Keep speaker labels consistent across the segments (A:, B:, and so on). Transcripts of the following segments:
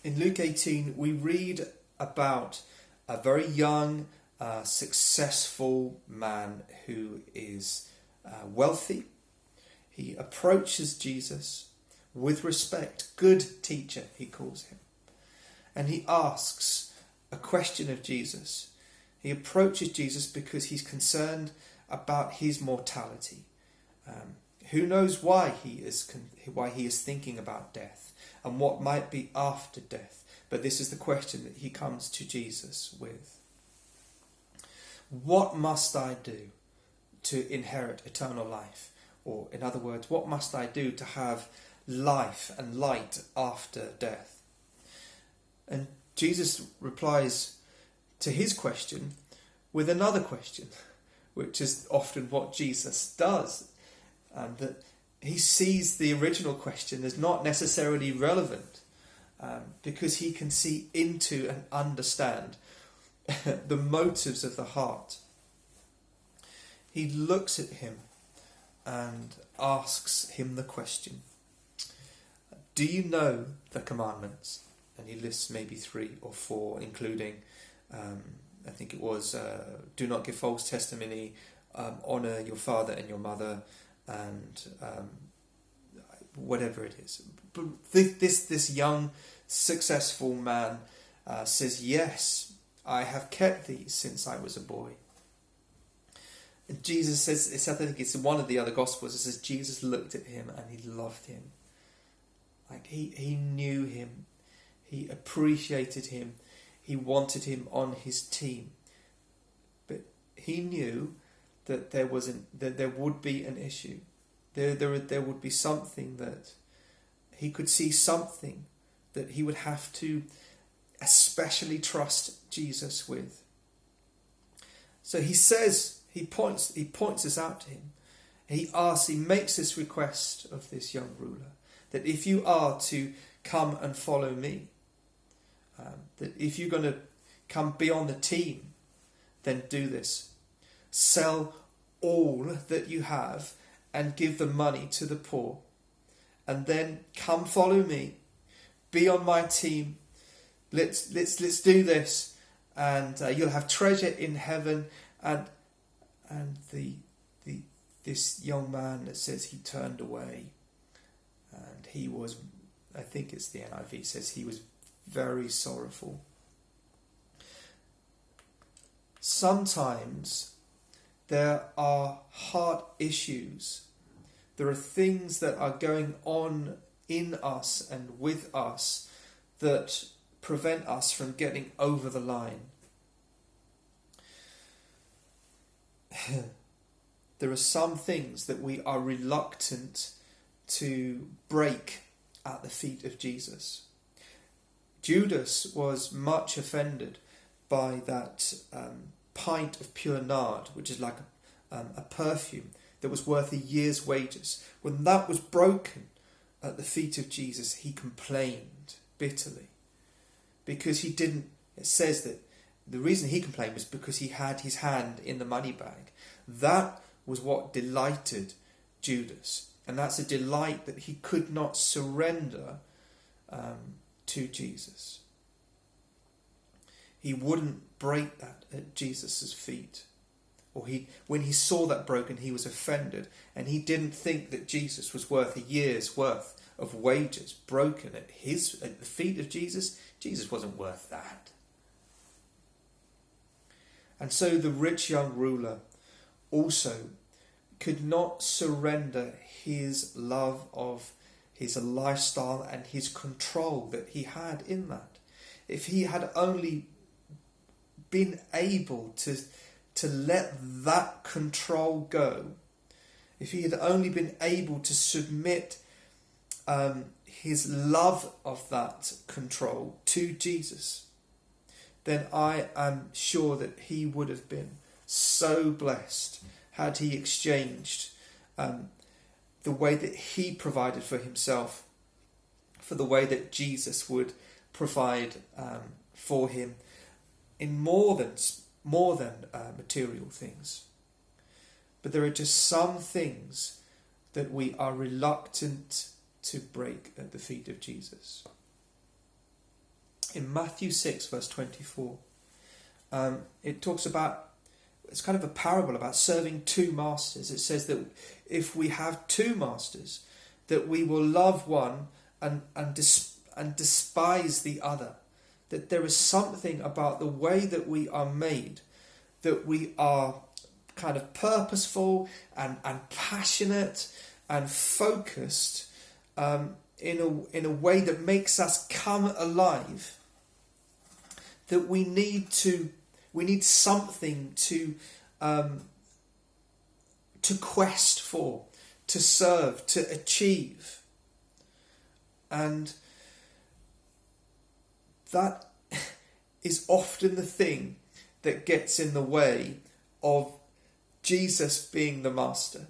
A: In Luke 18, we read about a very young, successful man who is wealthy. He approaches Jesus with respect. Good teacher, he calls him. And he asks a question of Jesus. He approaches Jesus because he's concerned about his mortality. Who knows why he is thinking about death and what might be after death? But this is the question that he comes to Jesus with. What must I do to inherit eternal life? Or in other words, what must I do to have life and light after death? And Jesus replies to his question with another question, which is often what Jesus does. And that he sees the original question as not necessarily relevant, because he can see into and understand the motives of the heart. He looks at him and asks him the question, do you know the commandments? And he lists maybe 3 or 4, including, I think it was, do not give false testimony, honour your father and your mother, and whatever it is. But this young, successful man says, yes, I have kept these since I was a boy. And Jesus says, I think it's in one of the other Gospels, it says Jesus looked at him and he loved him. Like he knew him, he appreciated him, he wanted him on his team. But he knew that there would be an issue. There would be something that he could see, something that he would have to especially trust Jesus with. So he says, he points this out to him. He makes this request of this young ruler, that if you are to come and follow me, that if you're going to come be on the team, then do this. Sell all that you have and give the money to the poor, and then come follow me, be on my team. Let's do this, and you'll have treasure in heaven. And this young man, that says he turned away, and he was, I think it's the NIV says he was very sorrowful. Sometimes there are heart issues. There are things that are going on in us and with us that prevent us from getting over the line. There are some things that we are reluctant to break at the feet of Jesus. Judas was much offended by that pint of pure nard, which is like a perfume that was worth a year's wages. When that was broken at the feet of Jesus, he complained bitterly, because he didn't. It says that the reason he complained was because he had his hand in the money bag. That was what delighted Judas, and that's a delight that he could not surrender to Jesus. He wouldn't break that at Jesus' feet. Or when he saw that broken, he was offended, and he didn't think that Jesus was worth a year's worth of wages broken at the feet of Jesus. Jesus wasn't worth that. And so the rich young ruler also could not surrender his love of his lifestyle and his control that he had in that. If he had only been able to let that control go, if he had only been able to submit his love of that control to Jesus, then I am sure that he would have been so blessed had he exchanged the way that he provided for himself for the way that Jesus would provide for him in more than material things. But there are just some things that we are reluctant to break at the feet of Jesus. In Matthew 6 verse 24, it talks about, it's kind of a parable about serving two masters. It says that if we have two masters, that we will love one and despise the other. That there is something about the way that we are made, that we are kind of purposeful and passionate and focused in a way that makes us come alive. That we need something to quest for, to serve, to achieve. And that is often the thing that gets in the way of Jesus being the master.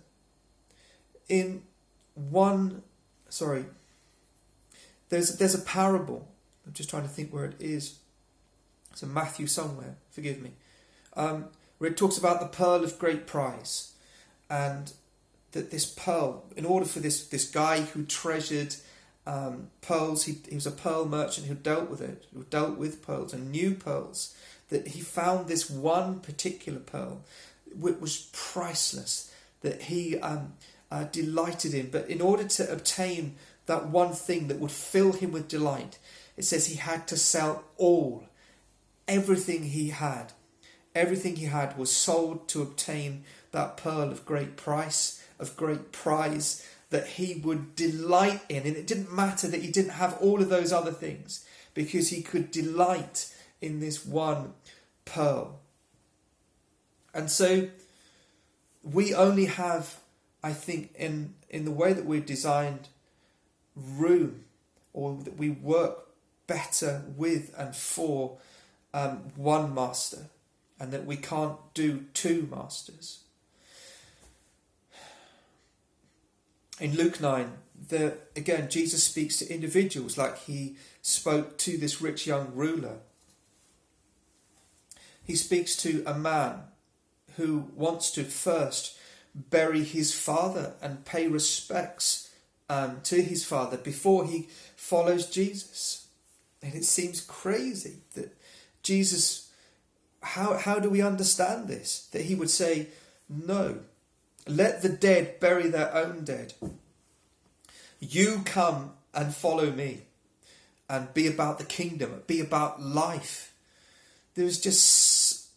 A: There's a parable. I'm just trying to think where it is. It's in Matthew somewhere, forgive me. Where it talks about the pearl of great price. And that this pearl, in order for this guy who treasured pearls, he was a pearl merchant who dealt with pearls and knew pearls, that he found this one particular pearl which was priceless, that he delighted in. But in order to obtain that one thing that would fill him with delight, it says he had to sell everything he had. Everything he had was sold to obtain that pearl of great price, of great prize, that he would delight in. And it didn't matter that he didn't have all of those other things, because he could delight in this one pearl. And so we only have, I think, in the way that we're designed, room, or that we work better with and for one master, and that we can't do two masters. In Luke 9, again, Jesus speaks to individuals like he spoke to this rich young ruler. He speaks to a man who wants to first bury his father and pay respects to his father before he follows Jesus. And it seems crazy that Jesus, how do we understand this? That he would say, no, let the dead bury their own dead. You come and follow me and be about the kingdom, be about life. There's just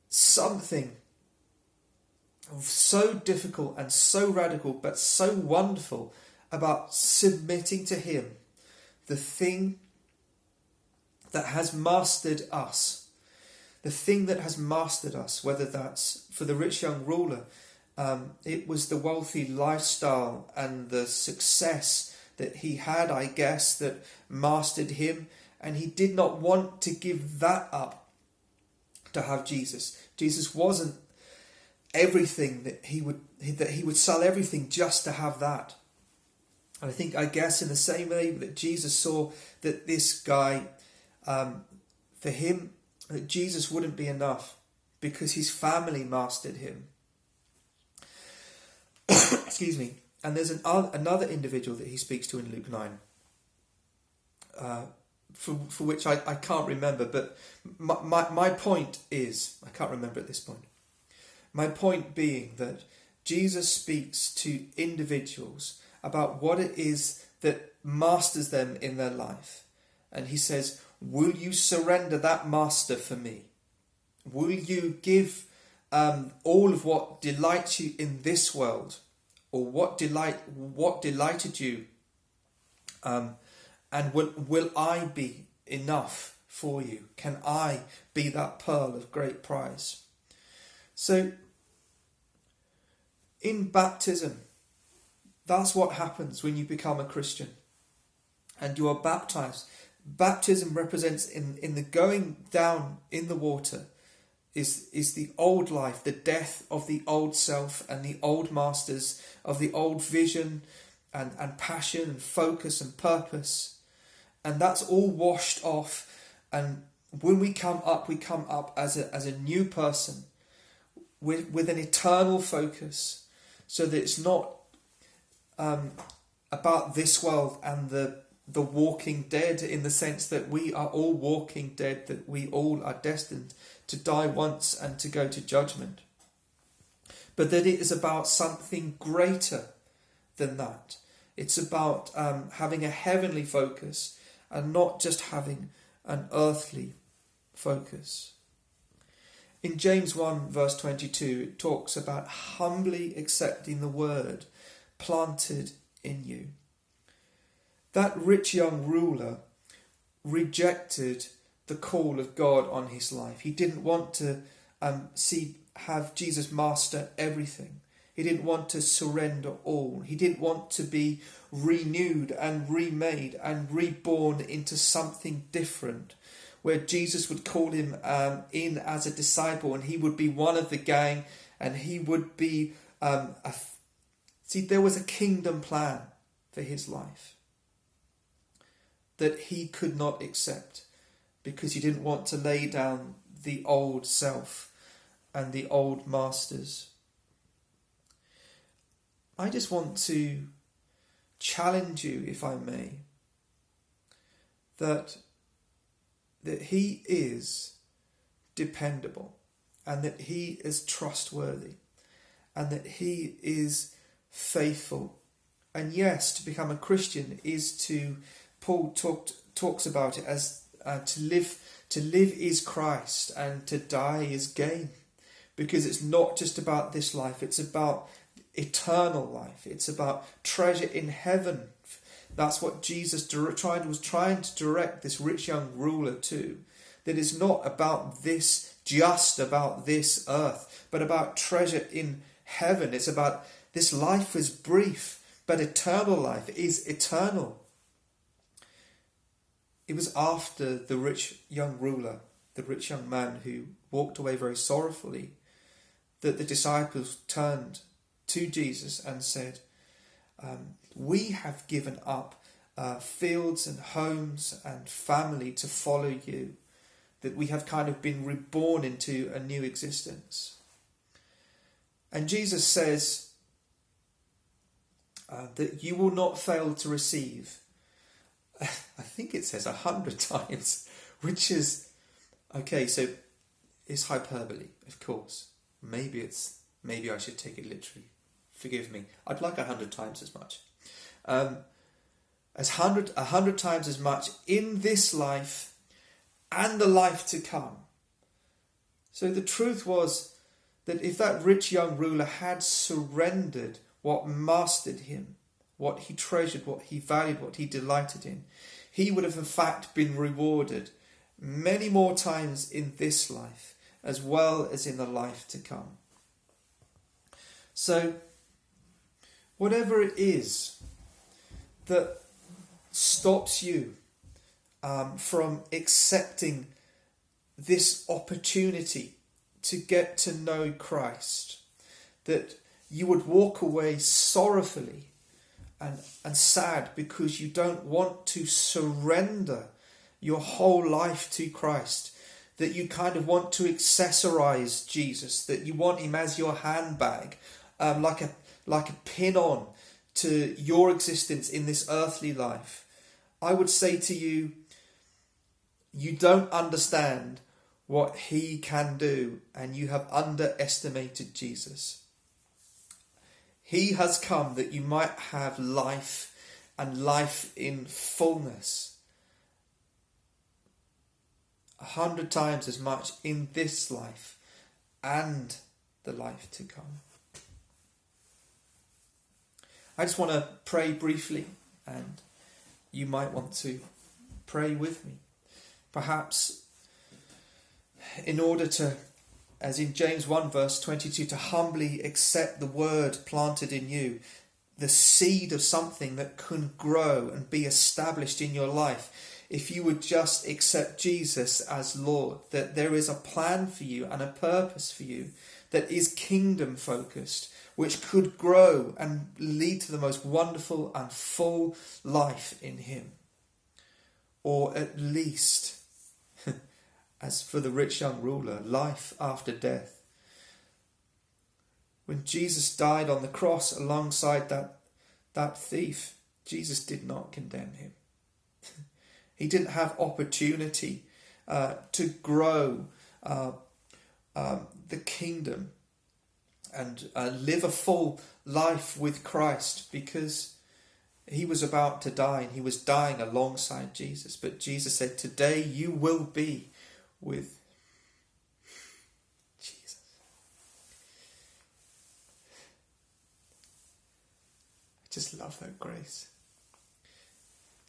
A: something so difficult and so radical, but so wonderful about submitting to him, the thing that has mastered us. The thing that has mastered us, whether that's for the rich young ruler, it was the wealthy lifestyle and the success that he had, I guess, that mastered him, and he did not want to give that up to have Jesus. Jesus wasn't everything that he would sell everything just to have that. And I guess in the same way that Jesus saw that this guy, for him, that Jesus wouldn't be enough because his family mastered him. Excuse me. And there's another individual that he speaks to in Luke 9, for which I can't remember, but my point is, I can't remember at this point. My point being that Jesus speaks to individuals about what it is that masters them in their life. And he says, will you surrender that master for me? Will you give all of what delights you in this world, or what delighted you, and will I be enough for you? Can I be that pearl of great price? So, in baptism, that's what happens when you become a Christian and you are baptized. Baptism represents, in the going down in the water, is the old life, the death of the old self and the old masters, of the old vision and passion and focus and purpose. And that's all washed off. And when we come up as a new person with an eternal focus, so that it's not about this world and the walking dead, in the sense that we are all walking dead, that we all are destined to die once and to go to judgment. But that it is about something greater than that. It's about having a heavenly focus and not just having an earthly focus. In James 1 verse 22, it talks about humbly accepting the word planted in you. That rich young ruler rejected the call of God on his life. He didn't want to have Jesus master everything. He didn't want to surrender all. He didn't want to be renewed and remade and reborn into something different, where Jesus would call him in as a disciple, and he would be one of the gang, and he would be... there was a kingdom plan for his life that he could not accept, because he didn't want to lay down the old self and the old masters. I just want to challenge you, if I may, that he is dependable, and that he is trustworthy, and that he is faithful. And yes, to become a Christian is to... Paul talks about it as to live is Christ and to die is gain, because it's not just about this life, it's about eternal life, it's about treasure in heaven. That's what Jesus was trying to direct this rich young ruler to, that is not about this, just about this earth, but about treasure in heaven. It's about this life is brief, but eternal life is eternal. It was after the rich young ruler, the rich young man who walked away very sorrowfully, that the disciples turned to Jesus and said, we have given up fields and homes and family to follow you, that we have kind of been reborn into a new existence. And Jesus says that you will not fail to receive. I think it says 100 times, which is, okay, so it's hyperbole, of course. Maybe I should take it literally. Forgive me. I'd like 100 times as much. As 100 times as much in this life and the life to come. So the truth was that if that rich young ruler had surrendered what mastered him, what he treasured, what he valued, what he delighted in, he would have in fact been rewarded many more times in this life as well as in the life to come. So whatever it is that stops you from accepting this opportunity to get to know Christ, that you would walk away sorrowfully and sad because you don't want to surrender your whole life to Christ, that you kind of want to accessorize Jesus, that you want him as your handbag, like a pin-on to your existence in this earthly life. I would say to you, you don't understand what he can do, and you have underestimated Jesus. He has come that you might have life, and life in fullness. 100 times as much in this life and the life to come. I just want to pray briefly, and you might want to pray with me. Perhaps in order to, as in James 1 verse 22, to humbly accept the word planted in you, the seed of something that can grow and be established in your life. If you would just accept Jesus as Lord, that there is a plan for you and a purpose for you that is kingdom focused, which could grow and lead to the most wonderful and full life in him. Or at least, as for the rich young ruler, life after death. When Jesus died on the cross alongside that thief, Jesus did not condemn him. He didn't have opportunity to grow the kingdom and live a full life with Christ, because he was about to die and he was dying alongside Jesus. But Jesus said, today you will be with Jesus. I just love that grace.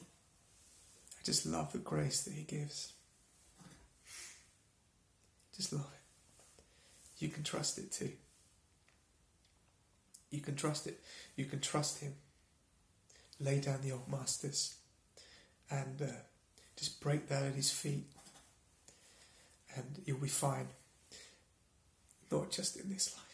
A: I just love the grace that he gives. Just love it. You can trust it too. You can trust it. You can trust him. Lay down the old masters and just break that at his feet, and you'll be fine. Not just in this life.